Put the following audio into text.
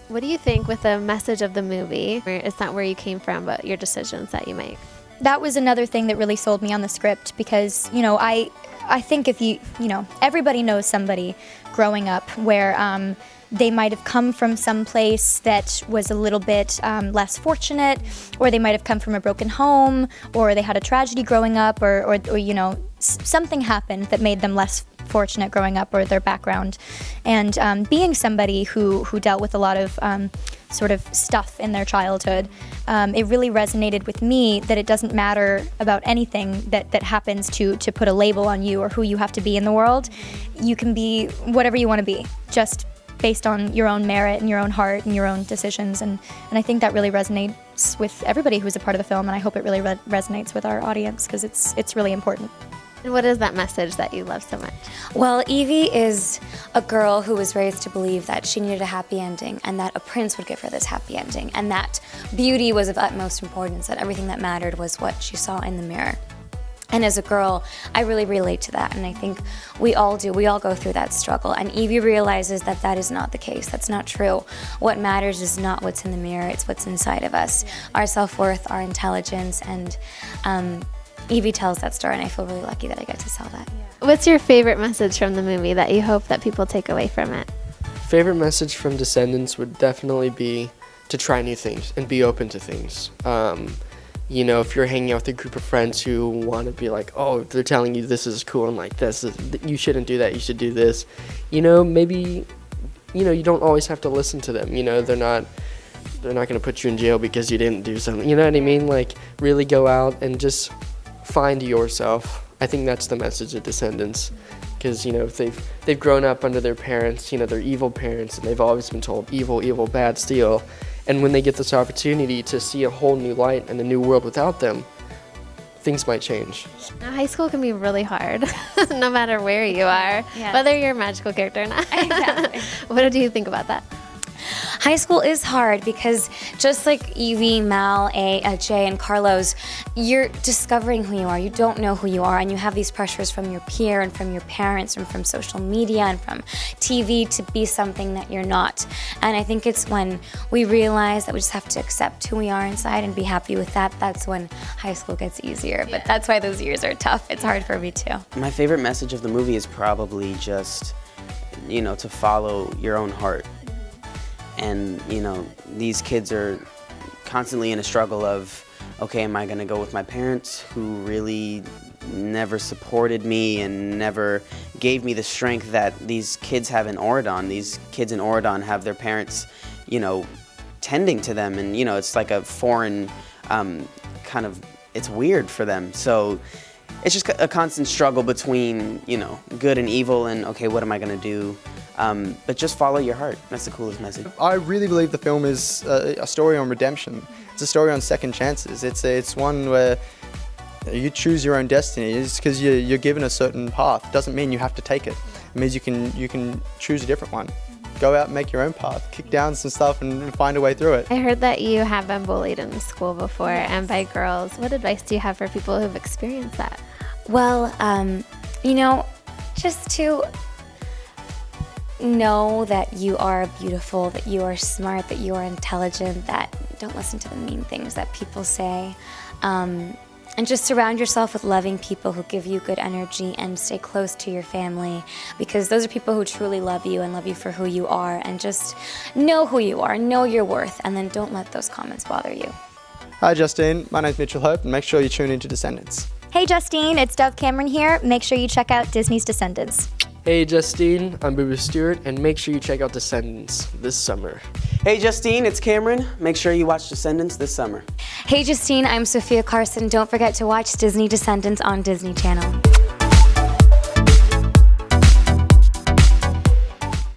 What do you think with the message of the movie? It's not where you came from, but your decisions that you make. That was another thing that really sold me on the script because, I think if everybody knows somebody growing up where they might have come from some place that was a little bit less fortunate, or they might have come from a broken home, or they had a tragedy growing up, or something happened that made them less fortunate growing up, or their background. And being somebody who dealt with a lot of sort of stuff in their childhood, it really resonated with me that it doesn't matter about anything that happens to put a label on you or who you have to be in the world. You can be whatever you want to be, just based on your own merit and your own heart and your own decisions. And I think that really resonates with everybody who's a part of the film, and I hope it really resonates with our audience because it's really important. And what is that message that you love so much? Well, Evie is a girl who was raised to believe that she needed a happy ending and that a prince would give her this happy ending, and that beauty was of utmost importance, that everything that mattered was what she saw in the mirror. And as a girl, I really relate to that, and I think we all do. We all go through that struggle, and Evie realizes that that is not the case. That's not true. What matters is not what's in the mirror, it's what's inside of us, our self-worth, our intelligence, and Evie tells that story, and I feel really lucky that I get to tell that. What's your favorite message from the movie that you hope that people take away from it? Favorite message from Descendants would definitely be to try new things and be open to things. If you're hanging out with a group of friends who want to be like, oh, they're telling you this is cool and like this, you shouldn't do that, you should do this. Maybe, you don't always have to listen to them. They're not going to put you in jail because you didn't do something. You know what I mean? Like, really go out and just find yourself. I think that's the message of Descendants. Because, if they've grown up under their parents, they're evil parents, and they've always been told evil, evil, bad, steal. And when they get this opportunity to see a whole new light and a new world without them, things might change. High school can be really hard, no matter where you are, whether you're a magical character or not. Exactly. What do you think about that? High school is hard because just like Evie, Mal, Jay, and Carlos, you're discovering who you are. You don't know who you are, and you have these pressures from your peer and from your parents and from social media and from TV to be something that you're not. And I think it's when we realize that we just have to accept who we are inside and be happy with that, that's when high school gets easier. But that's why those years are tough. It's hard for me too. My favorite message of the movie is probably just, to follow your own heart. And, these kids are constantly in a struggle of, okay, am I going to go with my parents who really never supported me and never gave me the strength that these kids have in Oregon? These kids in Oregon have their parents, tending to them, and, it's like a foreign it's weird for them. So it's just a constant struggle between, good and evil and, okay, what am I going to do? But just follow your heart. That's the coolest message. I really believe the film is a story on redemption. It's a story on second chances. It's one where you choose your own destiny. It's because you're given a certain path. It doesn't mean you have to take it. It means you can choose a different one. Go out and make your own path. Kick down some stuff and find a way through it. I heard that you have been bullied in school before and by girls. What advice do you have for people who've experienced that? Well, just to know that you are beautiful, that you are smart, that you are intelligent, that don't listen to the mean things that people say. And just surround yourself with loving people who give you good energy, and stay close to your family, because those are people who truly love you and love you for who you are. And just know who you are, know your worth, and then don't let those comments bother you. Hi Justine, my name's Mitchell Hope, and make sure you tune into Descendants. Hey Justine, it's Dove Cameron here. Make sure you check out Disney's Descendants. Hey Justine, I'm Boo Boo Stewart, and make sure you check out Descendants this summer. Hey Justine, it's Cameron. Make sure you watch Descendants this summer. Hey Justine, I'm Sophia Carson. Don't forget to watch Disney Descendants on Disney Channel.